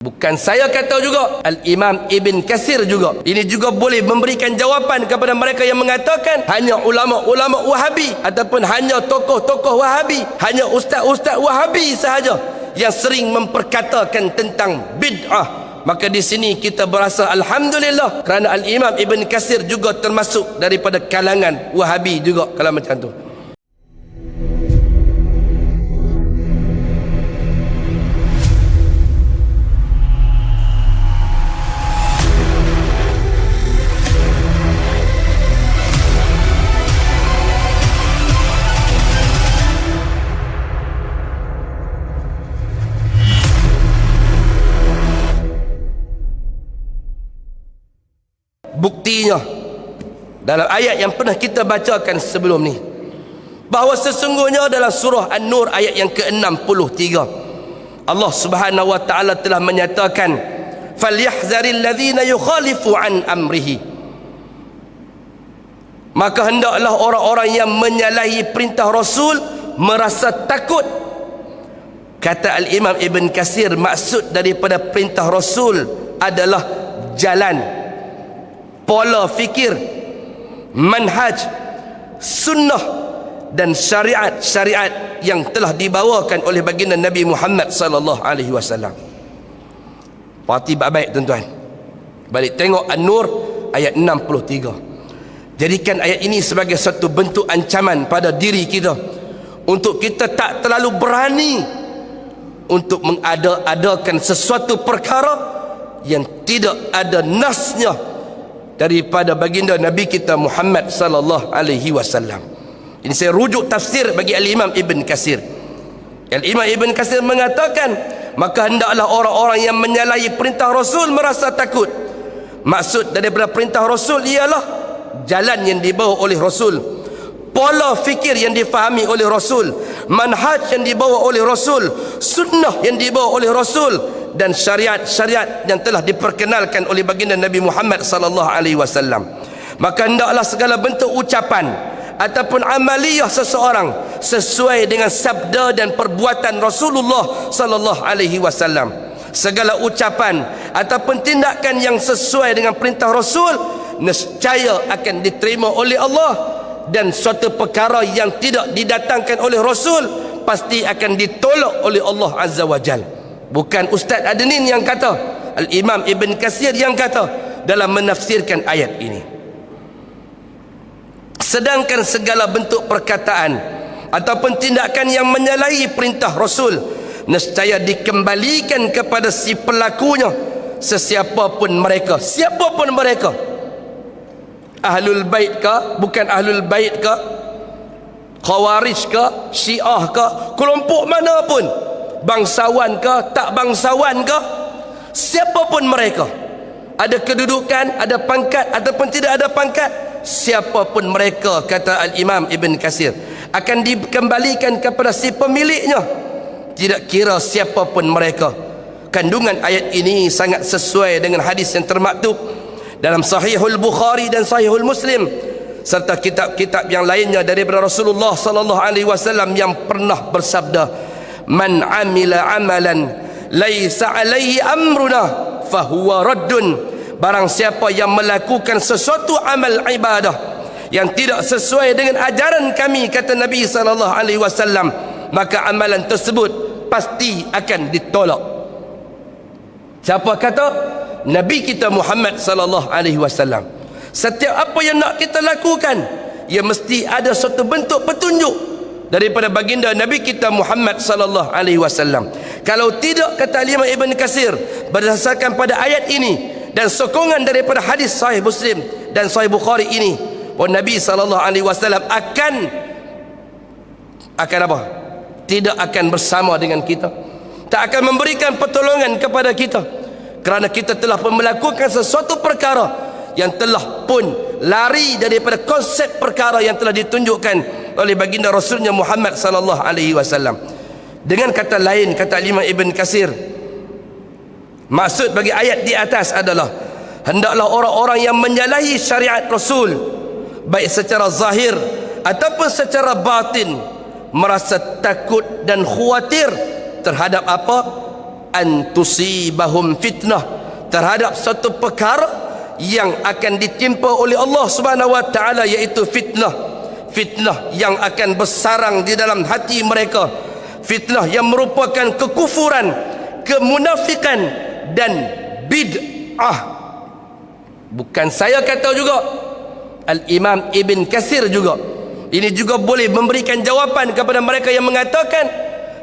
Bukan saya kata juga, Al-Imam Ibn Katsir juga. Ini juga boleh memberikan jawapan kepada mereka yang mengatakan hanya ulama-ulama Wahabi ataupun hanya tokoh-tokoh Wahabi, hanya ustaz-ustaz Wahabi sahaja yang sering memperkatakan tentang bid'ah. Maka di sini kita berasa alhamdulillah kerana Al-Imam Ibn Katsir juga termasuk daripada kalangan Wahabi juga kalau macam tu. Buktinya dalam ayat yang pernah kita bacakan sebelum ni, bahawa sesungguhnya dalam surah An-Nur ayat yang ke-63 Allah Subhanahu wa taala telah menyatakan falyahzaril ladzina yukhalifu an amrihi, maka hendaklah orang-orang yang menyalahi perintah Rasul merasa takut. Kata Al-Imam Ibn Katsir, maksud daripada perintah Rasul adalah jalan, pola fikir, manhaj, sunnah dan syariat-syariat yang telah dibawakan oleh baginda Nabi Muhammad sallallahu alaihi wasallam. Perhati baik-baik tuan-tuan. Balik tengok An-Nur ayat 63. Jadikan ayat ini sebagai satu bentuk ancaman pada diri kita untuk kita tak terlalu berani untuk mengada-adakan sesuatu perkara yang tidak ada nasnya daripada baginda Nabi kita Muhammad sallallahu alaihi wasallam. Ini saya rujuk tafsir bagi Al-Imam Ibn Katsir. Al-Imam Ibn Katsir mengatakan, maka hendaklah orang-orang yang menyalahi perintah Rasul merasa takut. Maksud daripada perintah Rasul ialah jalan yang dibawa oleh Rasul, pola fikir yang difahami oleh Rasul, manhaj yang dibawa oleh Rasul, sunnah yang dibawa oleh Rasul, dan syariat-syariat yang telah diperkenalkan oleh baginda Nabi Muhammad sallallahu alaihi wasallam. Maka hendaklah segala bentuk ucapan ataupun amaliyah seseorang sesuai dengan sabda dan perbuatan Rasulullah sallallahu alaihi wasallam. Segala ucapan ataupun tindakan yang sesuai dengan perintah Rasul nescaya akan diterima oleh Allah, dan suatu perkara yang tidak didatangkan oleh Rasul pasti akan ditolak oleh Allah Azza wa Jalla. Bukan Ustaz Adnin yang kata, Al-Imam Ibn Katsir yang kata dalam menafsirkan ayat ini. Sedangkan segala bentuk perkataan ataupun tindakan yang menyalahi perintah Rasul nescaya dikembalikan kepada si pelakunya, sesiapapun mereka, siapapun mereka, Ahlul Bait ke, bukan Ahlul Bait ke, Khawarij ke, Syiah ke, kelompok mana pun, bangsawan ke, tak bangsawan ke, siapapun mereka, ada kedudukan, ada pangkat ataupun tidak ada pangkat, siapapun mereka, kata Al-Imam Ibn Katsir, akan dikembalikan kepada si pemiliknya, tidak kira siapapun mereka. Kandungan ayat ini sangat sesuai dengan hadis yang termaktub dalam Sahihul Bukhari dan Sahihul Muslim serta kitab-kitab yang lainnya daripada Rasulullah sallallahu alaihi wasallam yang pernah bersabda, man amila amalan laisa alaihi amruna fahuwa raddun, barang siapa yang melakukan sesuatu amal ibadah yang tidak sesuai dengan ajaran kami, kata Nabi sallallahu alaihi wasallam, maka amalan tersebut pasti akan ditolak. Siapa kata? Nabi kita Muhammad sallallahu alaihi wasallam. Setiap apa yang nak kita lakukan, ia mesti ada suatu bentuk petunjuk daripada baginda Nabi kita Muhammad sallallahu alaihi wasallam. Kalau tidak, kata Imam Ibn Katsir, berdasarkan pada ayat ini dan sokongan daripada hadis Sahih Muslim dan Sahih Bukhari ini, bahawa Nabi sallallahu alaihi wasallam akan apa? Tidak akan bersama dengan kita, tak akan memberikan pertolongan kepada kita, kerana kita telah melakukan sesuatu perkara yang telah pun lari daripada konsep perkara yang telah ditunjukkan oleh baginda Rasulnya Muhammad sallallahu alaihi wasallam. Dengan kata lain, kata Imam Ibn Katsir, maksud bagi ayat di atas adalah hendaklah orang-orang yang menyalahi syariat Rasul baik secara zahir ataupun secara batin merasa takut dan khawatir terhadap apa? an tusibahum fitnah, terhadap satu perkara yang akan ditimpa oleh Allah Subhanahu wa taala, iaitu fitnah. Fitnah yang akan bersarang di dalam hati mereka, fitnah yang merupakan kekufuran, kemunafikan dan bid'ah. Bukan saya kata juga, Al-Imam Ibn Katsir juga. Ini juga boleh memberikan jawapan kepada mereka yang mengatakan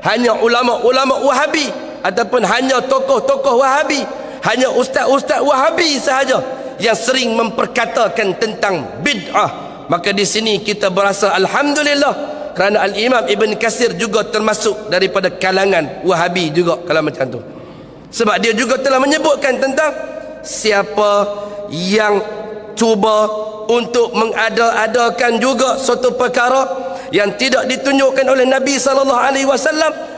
hanya ulama-ulama Wahabi ataupun hanya tokoh-tokoh Wahabi, hanya ustaz-ustaz Wahabi sahaja yang sering memperkatakan tentang bid'ah. Maka di sini kita berasa alhamdulillah, kerana Al-Imam Ibn Katsir juga termasuk daripada kalangan Wahabi juga, kalau macam tu. Sebab dia juga telah menyebutkan tentang siapa yang cuba untuk mengada-adakan juga suatu perkara yang tidak ditunjukkan oleh Nabi SAW,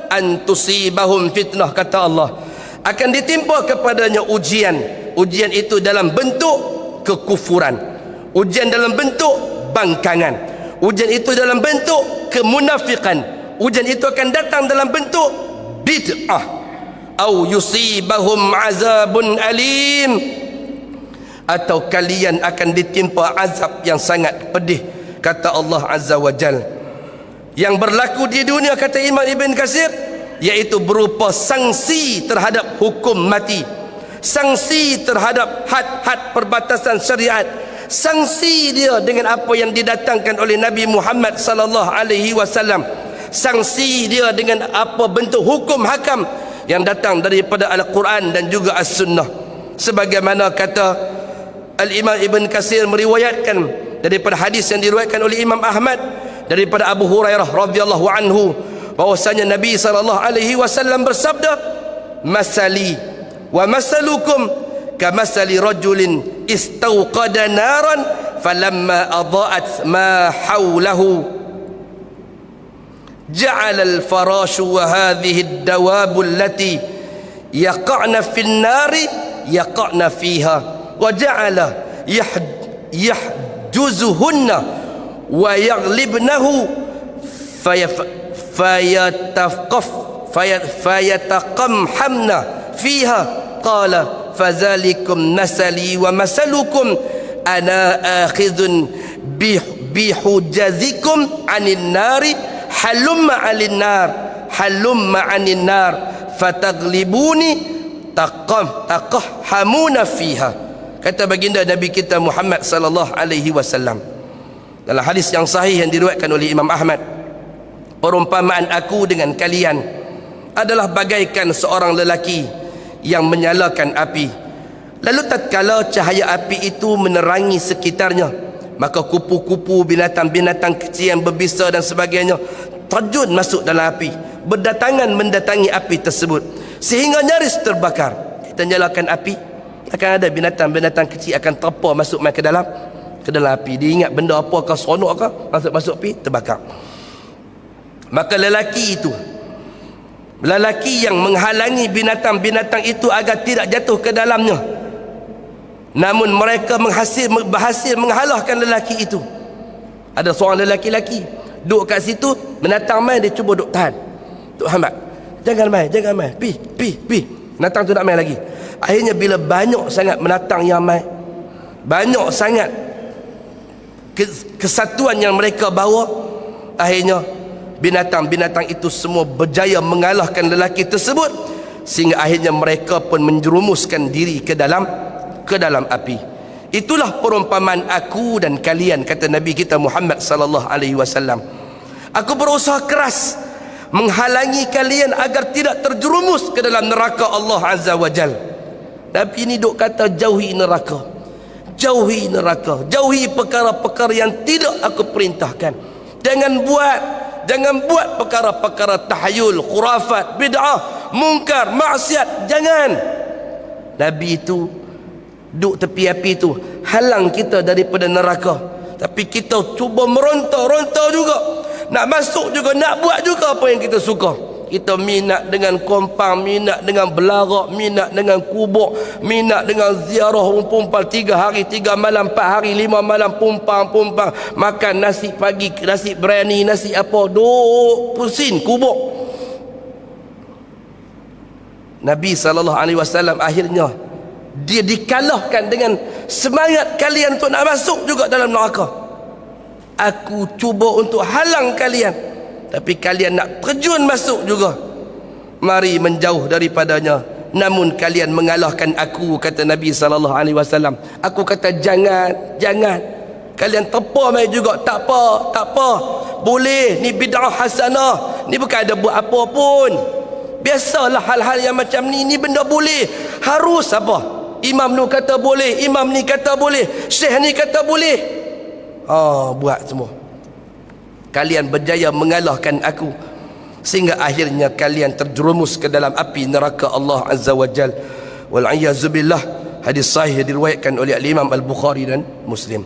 an tusibahum fitnah, kata Allah, akan ditimpa kepadanya ujian. Ujian itu dalam bentuk kekufuran, ujian dalam bentuk bangkangan, ujian itu dalam bentuk kemunafikan, ujian itu akan datang dalam bentuk bid'ah. Au yusibahum azabun alim, atau kalian akan ditimpa azab yang sangat pedih, kata Allah Azza wa Jal. Yang berlaku di dunia, kata Imam Ibn Katsir, iaitu berupa sanksi terhadap hukum mati, sanksi terhadap had-had perbatasan syariat, sanksi dia dengan apa yang didatangkan oleh Nabi Muhammad sallallahu alaihi wasallam, sanksi dia dengan apa bentuk hukum hakam yang datang daripada Al-Quran dan juga As-Sunnah. Sebagaimana kata Al-Imam Ibn Katsir meriwayatkan daripada hadis yang diriwayatkan oleh Imam Ahmad daripada Abu Hurairah radhiyallahu anhu, bahwasanya Nabi sallallahu alaihi wasallam bersabda, "Masali wa masalukum kamasali rajulin istauqada naran falamma adaat ma hawlahu ja'ala al-farashu wa hadhihi ad-dawabu allati yaqa'na fi an-nari yaqa'na fiha wa ja'ala yahjuzuhunna wa yaghlibnahu fayataqamhamna fiha qala fazalikum nasali wa masalukum ana akhidhun bihujazikum anin nari halumma alin nar halumma anin nar fataglibuni taqahhamuna fiha. Kata baginda Nabi kita Muhammad sallallahu alaihi wasallam dalam hadis yang sahih yang diriwayatkan oleh Imam Ahmad, perumpamaan aku dengan kalian adalah bagaikan seorang lelaki yang menyalakan api. Lalu tatkala cahaya api itu menerangi sekitarnya, maka kupu-kupu, binatang-binatang kecil yang berbisa dan sebagainya terjun masuk dalam api, berdatangan mendatangi api tersebut sehingga nyaris terbakar. Kita nyalakan api, akan ada binatang-binatang kecil akan terpa masuk ke dalam api. Dia ingat benda apakah, seronok kah, masuk api, terbakar. Maka lelaki yang menghalangi binatang-binatang itu agar tidak jatuh ke dalamnya, namun mereka berhasil menghalahkan lelaki itu. Ada seorang lelaki duduk kat situ, binatang main, dia cuba duduk tahan. Tok Hamad, jangan main, pi. Binatang tu nak main lagi. Akhirnya bila banyak sangat binatang yang main, banyak sangat kesatuan yang mereka bawa, akhirnya binatang-binatang itu semua berjaya mengalahkan lelaki tersebut, sehingga akhirnya mereka pun menjerumuskan diri ke dalam api. Itulah perumpamaan aku dan kalian, kata Nabi kita Muhammad sallallahu alaihi wasallam. Aku berusaha keras menghalangi kalian agar tidak terjerumus ke dalam neraka Allah Azza wa Jal. Nabi ini duk kata jauhi neraka, jauhi perkara-perkara yang tidak aku perintahkan. Jangan buat perkara-perkara tahayul, khurafat, bid'ah, mungkar, maksiat. Jangan. Nabi itu duduk tepi api itu halang kita daripada neraka, tapi kita cuba meronta juga, nak masuk juga, nak buat juga apa yang kita suka. Kita minat dengan kompang, minat dengan belarak, minat dengan kubur, minat dengan ziarah pumpang 3 hari 3 malam 4 hari 5 malam pumpang, makan nasi pagi, nasi biryani, nasi apa, duk pusing kubur. Nabi SAW akhirnya dia dikalahkan dengan semangat kalian untuk nak masuk juga dalam neraka. Aku cuba untuk halang kalian, tapi kalian nak terjun masuk juga. Mari menjauh daripadanya. Namun kalian mengalahkan aku, kata Nabi SAW. Aku kata jangan. Kalian terpa mai juga, tak apa. Boleh, ni bid'ah hasanah. Ni bukan ada buat apa pun. Biasalah hal-hal yang macam ni benda boleh. Harus apa? Imam ni kata boleh, imam ni kata boleh, syekh ni kata boleh. Buat semua. Kalian berjaya mengalahkan aku, sehingga akhirnya kalian terjerumus ke dalam api neraka Allah Azza wa Jal. Wal a'yazu billah. Hadis sahih diriwayatkan oleh Imam Al-Bukhari dan Muslim.